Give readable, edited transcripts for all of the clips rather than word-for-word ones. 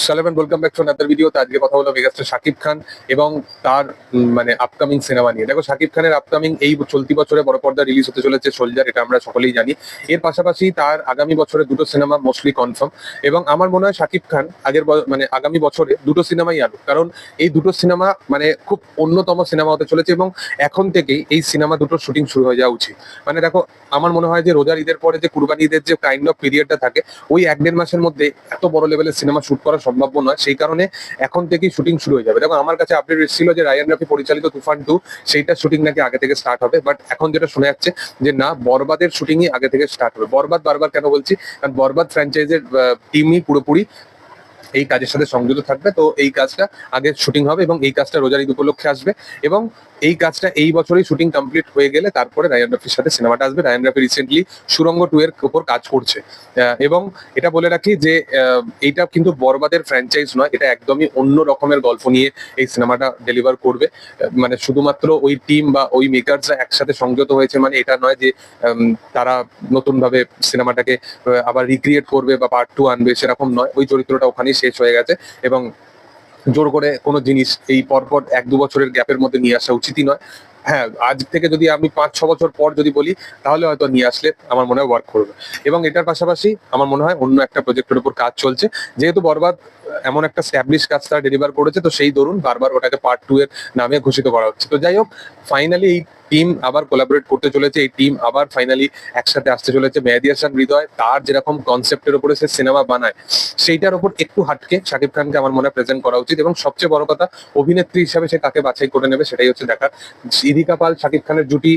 সালাম and welcome back to another video. তো আজকে কথা হলো মেগাস্টার শাকিব খান এবং তার মানে আপকামিং সিনেমা নিয়ে। দেখো, শাকিব খানের আপকামিং এই চলতি বছরে বড় পর্দা রিলিজ হতে চলেছে সোলজার, এটা আমরা সকলেই জানি। এর পাশাপাশি তার আগামী বছরে দুটো সিনেমা মোস্টলি কনফার্ম, এবং আমার মনে হয় শাকিব খান মানে আগামী বছরে দুটো সিনেমাই আনুক, কারণ এই দুটো সিনেমা মানে খুব অন্যতম সিনেমা হতে চলেছে এবং এখন থেকেই এই সিনেমা দুটোর শুটিং শুরু হয়ে যাওয়া উচিত। মানে দেখো, আমার মনে হয় যে রোজার ঈদের পরে যে কুরবানি ঈদের যে কাইন্ড অফ পিরিয়ডটা থাকে, ওই 1-1.5 মাসের মধ্যে এত বড় লেভেলের সিনেমা শুট করা সম্ভব নয়। সেই কারণে এখন থেকেই শুটিং শুরু হয়ে যাবে। দেখো, আমার কাছে আপডেট এসেছিল যে রায়ান রাফি পরিচালিত তুফান 2 সেইটার শুটিং নাকি আগে থেকে স্টার্ট হবে, বাট এখন যেটা শোনা যাচ্ছে যে না, বরবাদের শুটিংই আগে থেকে স্টার্ট হবে। বরবাদ বারবার কেন বলছি, কারণ বরবাদ ফ্র্যাঞ্চাইজের টিমই পুরোপুরি এই কাজের সাথে সংযুক্ত থাকবে। তো এই কাজটা আগে শুটিং হবে এবং এই কাজটা রোজার ঈদ উপলক্ষে আসবে, এবং এই কাজটা এই বছরই শুটিং কমপ্লিট হয়ে গেলে তারপরে রায়ান রাফির সাথে সিনেমাটা আসবে। রায়ান রাফি রিসেন্টলি সুরঙ্গ 2 এর উপর কাজ করছে, এবং এটা বলে রাখি যে এইটা কিন্তু বরবাদের ফ্র্যাঞ্চাইজ নয়, এটা একদমই অন্য রকমের গল্প নিয়ে এই সিনেমাটা ডেলিভার করবে। মানে শুধুমাত্র ওই টিম বা ওই মেকারসরা একসাথে সংযত হয়েছে মানে এটা নয় যে তারা নতুন ভাবে সিনেমাটাকে আবার রিক্রিয়েট করবে বা পার্ট 2 আনবে, সেরকম নয়। ওই চরিত্রটা ওখানেই শেষ হয়ে গেছে, এবং জোর করে কোনো জিনিস এই পরপর 1-2 বছরের গ্যাপের মধ্যে নিয়ে আসা উচিতই নয়। হ্যাঁ, আজ থেকে যদি আমি 5-6 বছর পর যদি বলি, তাহলে হয়তো নিয়ে আসলে আমার মনে হয় ওয়ার্ক করবে। এবং এটার পাশাপাশি আমার মনে হয় অন্য একটা প্রজেক্টের উপর কাজ চলছে, যেহেতু বরবাদ এমন একটা স্ট্যাবলিশ কাজ তারা ডেলিভার করেছে, তো সেই দরুন বারবার ওটাকে পার্ট 2 এর নামে ঘোষিত করা হচ্ছে। তো যাই হোক, ফাইনালি এই টিম আবার কোলাবোরেট করতে চলেছে, এই টিম আবার ফাইনালি একসাথে আসতে চলেছে। মেহেদী হাসান হৃদয় তার যেরকম কনসেপ্টের উপরে সে সিনেমা বানায়, সেইটার উপর একটু হাটকে শাকিব খানকে আমার মনে হয় প্রেজেন্ট করা উচিত। এবং সবচেয়ে বড় কথা, অভিনেত্রী হিসাবে সে কাকে বাছাই করে নেবে সেটাই হচ্ছে দেখার। ইদিকা পাল শাকিব খানের জুটি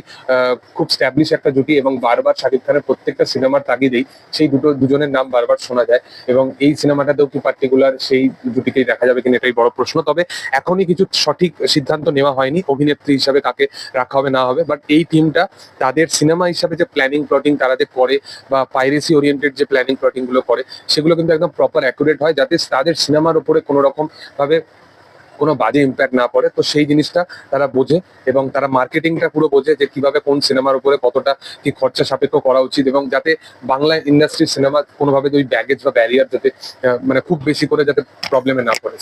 খুব স্ট্যাবলিশ একটা জুটি, এবং বারবার শাকিব খানের প্রত্যেকটা সিনেমার তাগিদেই সেই দুজনের নাম বারবার শোনা যায়, এবং এই সিনেমাটাতেও কি পার্টিকুলার সেই জুটিকেই দেখা যাবে কিনা এটাই বড় প্রশ্ন। তবে এখনই কিছু সঠিক সিদ্ধান্ত নেওয়া হয়নি অভিনেত্রী হিসাবে কাকে রাখা হবে না হবে, বাট এই টিমটা তাদের সিনেমা হিসাবে যে প্ল্যানিং প্লটিং তারা যে করে বা পাইরেসি ওরিয়েন্টেড যে প্ল্যানিং প্লটিং গুলো করে, সেগুলো কিন্তু একদম প্রপার অ্যাকুরেট হয়, যাতে তাদের সিনেমার উপরে কোনো রকম ভাবে কোনো বাজে ইম্প্যাক্ট না পড়ে। তো সেই জিনিসটা তারা বোঝে, এবং তারা মার্কেটিংটা পুরো বোঝে যে কিভাবে কোন সিনেমার উপরে কতটা কি খরচা সাপেক্ষ করা উচিত, এবং যাতে বাংলা ইন্ডাস্ট্রির সিনেমা কোনোভাবে ওই ব্যাগেজ বা ব্যারিয়ার যাতে মানে খুব বেশি করে যাতে প্রবলেমে না পড়ে।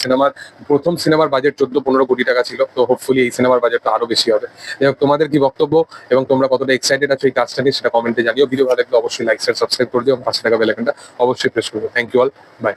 প্রথম সিনেমার বাজেট 14-15 কোটি টাকা ছিল, তো হোপফুলি এই সিনেমার বাজেটটা আরো বেশি হবে। যাই হোক, তোমাদের কি বক্তব্য এবং তোমরা কতটা এক্সাইটেড আছো এই কাজটা নিয়ে, সেটা কমেন্টে জানিও। ভিডিও ভালো লাগলে অবশ্যই লাইক শেয়ার সাবস্ক্রাইব করে দিও, এবং পাশে থাকা বেল আইকনটা অবশ্যই প্রেস করবে। Thank you all, by.